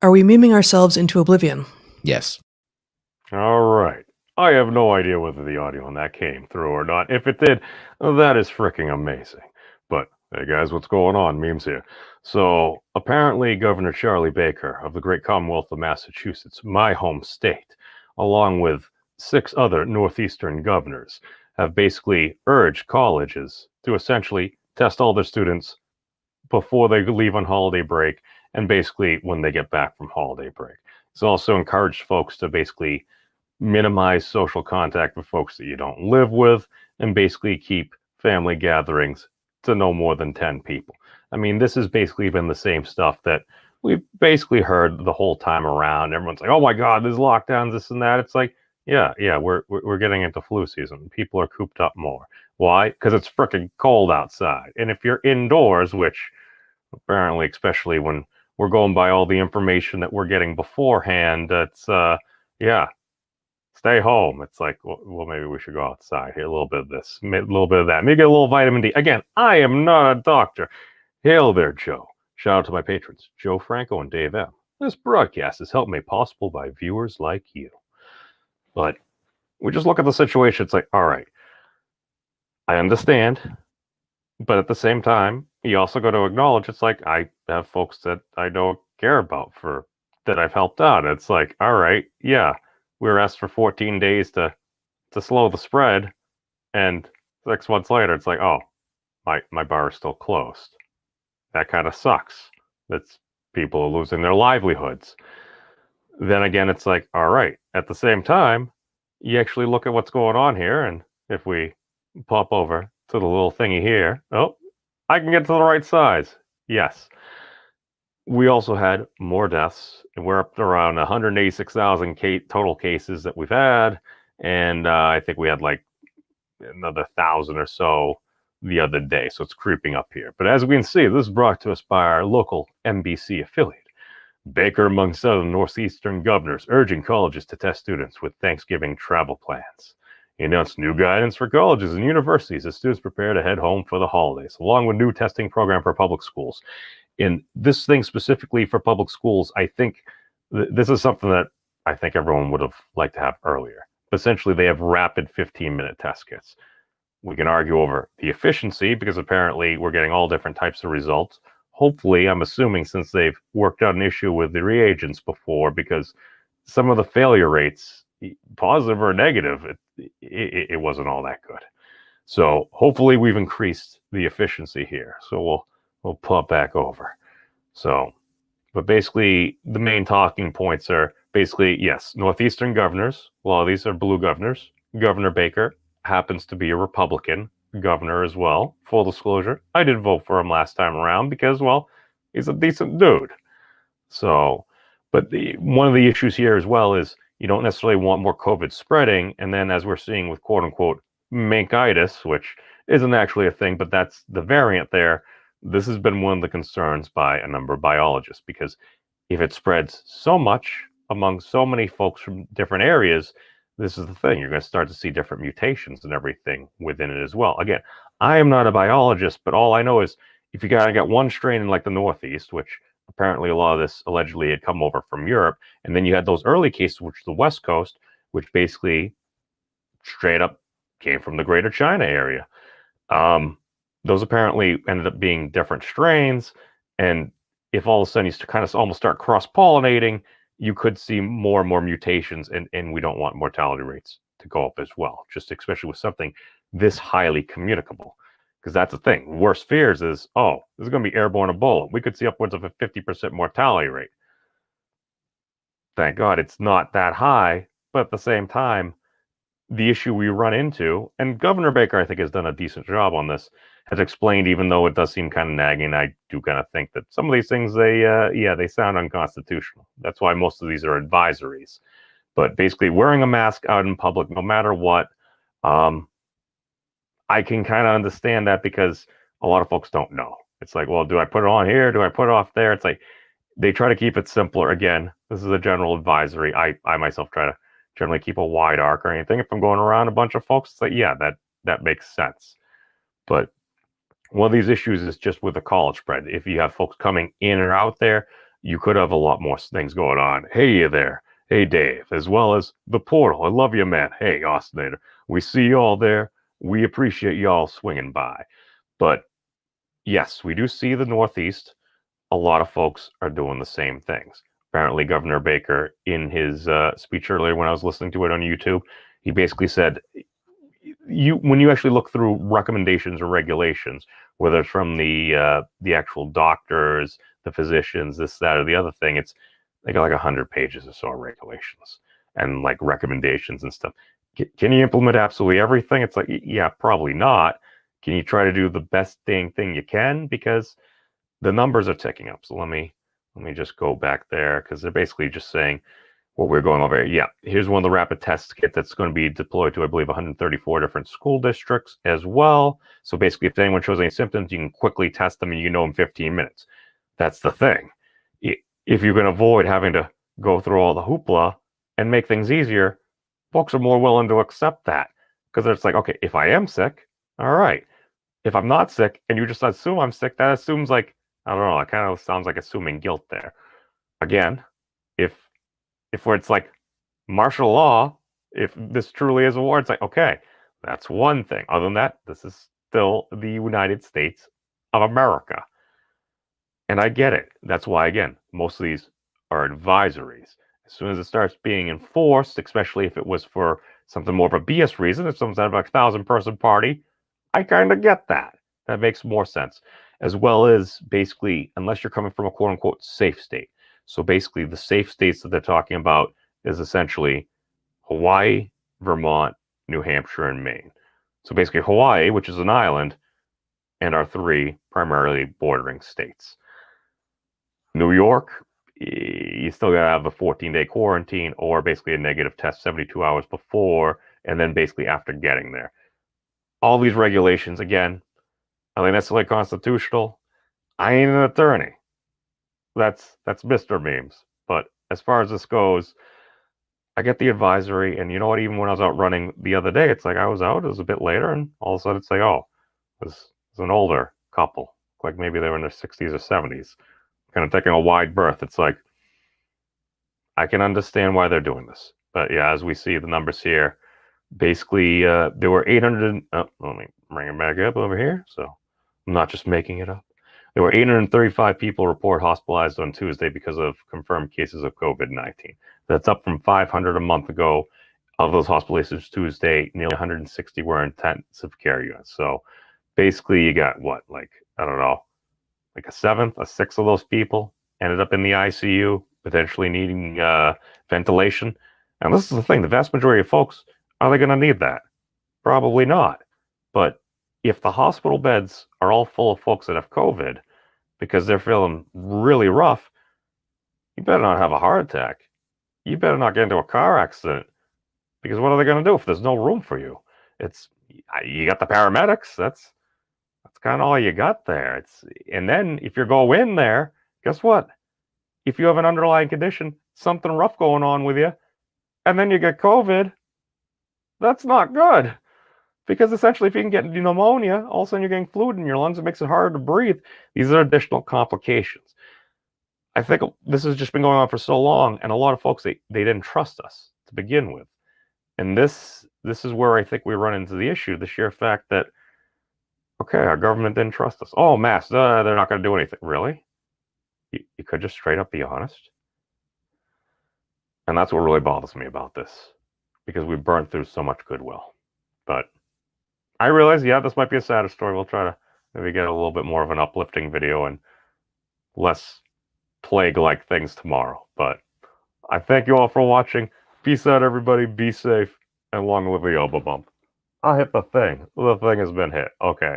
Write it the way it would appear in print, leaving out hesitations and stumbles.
Are we memeing ourselves into oblivion? Yes. All right. I have no idea whether the audio on that came through or not. If it did, that is freaking amazing. But hey guys, what's going on? Memes here. So apparently Governor Charlie Baker of the great Commonwealth of Massachusetts, my home state, along with 6 other Northeastern governors, have basically urged colleges to essentially test all their students before they leave on holiday break and basically when they get back from holiday break. It's also encouraged folks to basically minimize social contact with folks that you don't live with, and basically keep family gatherings to no more than 10 people. I mean, this has basically been the same stuff that we've basically heard the whole time around. Everyone's like, oh my God, there's lockdowns, this and that. It's like, yeah, we're getting into flu season. People are cooped up more. Why? Because it's freaking cold outside. And if you're indoors, which apparently, especially when we're going by all the information that we're getting beforehand, it's, yeah, stay home. It's like, well, maybe we should go outside. Here, a little bit of this, a little bit of that. Maybe get a little vitamin D. Again, I am not a doctor. Hail there, Joe. Shout out to my patrons, Joe, Franco, and Dave M. This broadcast is helped made possible by viewers like you. But we just look at the situation. It's like, all right, I understand. But at the same time, you also got to acknowledge it's like I have folks that I don't care about for that I've helped out. It's like, all right, yeah, we were asked for 14 days to slow the spread, and 6 months later, it's like, oh, my bar is still closed. That kind of sucks. That's people are losing their livelihoods. Then again, it's like, all right, at the same time, you actually look at what's going on here, and if we pop over to the little thingy here, oh, I can get to the right size. Yes. We also had more deaths, and we're up to around 186,000 total cases that we've had, and I think we had like another 1,000 or so the other day, so it's creeping up here. But as we can see, this is brought to us by our local NBC affiliate. Baker amongst other Northeastern governors urging colleges to test students with Thanksgiving travel plans. He announced new guidance for colleges and universities as students prepare to head home for the holidays, along with new testing program for public schools. In this thing specifically for public schools, I think this is something that I think everyone would have liked to have earlier. Essentially, they have rapid 15-minute test kits. We can argue over the efficiency because apparently we're getting all different types of results. Hopefully, I'm assuming since they've worked out an issue with the reagents before, because some of the failure rates, positive or negative, it wasn't all that good. So hopefully we've increased the efficiency here. So we'll pop back over. So, but basically the main talking points are basically, yes, Northeastern governors. Well, these are blue governors. Governor Baker happens to be a Republican governor as well. Full disclosure, I did vote for him last time around because, well, he's a decent dude. So, but one of the issues here as well is you don't necessarily want more COVID spreading. And then as we're seeing with quote unquote mankitis, which isn't actually a thing, but that's the variant there. This has been one of the concerns by a number of biologists, because if it spreads so much among so many folks from different areas, this is the thing. You're going to start to see different mutations and everything within it as well. Again, I am not a biologist, but all I know is if you got one strain in like the Northeast, which apparently a lot of this allegedly had come over from Europe, and then you had those early cases, which the West Coast, which basically straight up came from the Greater China area. Those apparently ended up being different strains, and if all of a sudden you kind of almost start cross-pollinating, you could see more and more mutations, and we don't want mortality rates to go up as well, just especially with something this highly communicable. Because that's the thing. Worst fears is, oh, this is going to be airborne Ebola. We could see upwards of a 50% mortality rate. Thank God it's not that high, but at the same time, the issue we run into, and Governor Baker, I think, has done a decent job on this, has explained, even though it does seem kind of nagging, I do kind of think that some of these things, they sound unconstitutional. That's why most of these are advisories. But basically, wearing a mask out in public, no matter what, I can kind of understand that because a lot of folks don't know. It's like, well, do I put it on here? Do I put it off there? It's like they try to keep it simpler. Again, this is a general advisory. I myself try to generally keep a wide arc or anything. If I'm going around a bunch of folks, it's like, yeah, that makes sense. But one of these issues is just with the college spread. If you have folks coming in or out there, you could have a lot more things going on. Hey there. Hey, Dave, as well as the portal. I love you, man. Hey, Austinator. We see y'all there. We appreciate y'all swinging by. But yes, we do see the Northeast. A lot of folks are doing the same things. Apparently, Governor Baker, in his speech earlier when I was listening to it on YouTube, he basically said, when you actually look through recommendations or regulations, whether it's from the actual doctors, the physicians, this, that, or the other thing, it's they got like 100 pages or so of regulations and like recommendations and stuff. Can you implement absolutely everything? It's like, yeah, probably not. Can you try to do the best thing you can? Because the numbers are ticking up. So let me just go back there, because they're basically just saying what we're going over. Yeah, here's one of the rapid test kit that's going to be deployed to, I believe, 134 different school districts as well. So basically, if anyone shows any symptoms, you can quickly test them and you know in 15 minutes. That's the thing. If you can avoid having to go through all the hoopla and make things easier, folks are more willing to accept that, because it's like, okay, if I am sick, all right. If I'm not sick and you just assume I'm sick, that assumes, like, I don't know, it kind of sounds like assuming guilt there. Again, if where it's like martial law, if this truly is a war, it's like, okay, that's one thing. Other than that, this is still the United States of America. And I get it. That's why, again, most of these are advisories. As soon as it starts being enforced, especially if it was for something more of a BS reason, if someone's out of a 1,000-person party, I kind of get that. That makes more sense. As well as, basically, unless you're coming from a quote-unquote safe state. So basically, the safe states that they're talking about is essentially Hawaii, Vermont, New Hampshire, and Maine. So basically, Hawaii, which is an island, and our 3 primarily bordering states. New York, you still got to have a 14-day quarantine, or basically a negative test 72 hours before, and then basically after getting there. All these regulations, again, are they necessarily constitutional? I ain't an attorney. That's Mr. Memes. But as far as this goes, I get the advisory, and you know what? Even when I was out running the other day, it's like I was out. It was a bit later, and all of a sudden it's like, oh, this is an older couple, like maybe they were in their 60s or 70s, kind of taking a wide berth. It's like, I can understand why they're doing this. But yeah, as we see the numbers here, basically there were 800. Oh, let me bring it back up over here, so I'm not just making it up. There were 835 people reported hospitalized on Tuesday because of confirmed cases of COVID-19. That's up from 500 a month ago. Of those hospitalizations Tuesday, nearly 160 were intensive care units. So basically, you got what, like, I don't know, like a sixth of those people ended up in the ICU, potentially needing ventilation. And this is the thing: the vast majority of folks, are they going to need that? Probably not. But if the hospital beds are all full of folks that have COVID because they're feeling really rough, you better not have a heart attack. You better not get into a car accident, because what are they going to do if there's no room for you? You got the paramedics. That's kind of all you got there. And then if you go in there, guess what? If you have an underlying condition, something rough going on with you, and then you get COVID, that's not good. Because essentially, if you can get pneumonia, all of a sudden you're getting fluid in your lungs. It makes it harder to breathe. These are additional complications. I think this has just been going on for so long, and a lot of folks, they didn't trust us to begin with. And this is where I think we run into the issue, the sheer fact that, okay, our government didn't trust us. Oh, masks, they're not going to do anything. Really? You could just straight up be honest. And that's what really bothers me about this, because we burned through so much goodwill. But I realize, yeah, this might be a sadder story. We'll try to maybe get a little bit more of an uplifting video and less plague-like things tomorrow. But I thank you all for watching. Peace out, everybody. Be safe, and long live the elbow bump. I hit the thing. The thing has been hit. Okay.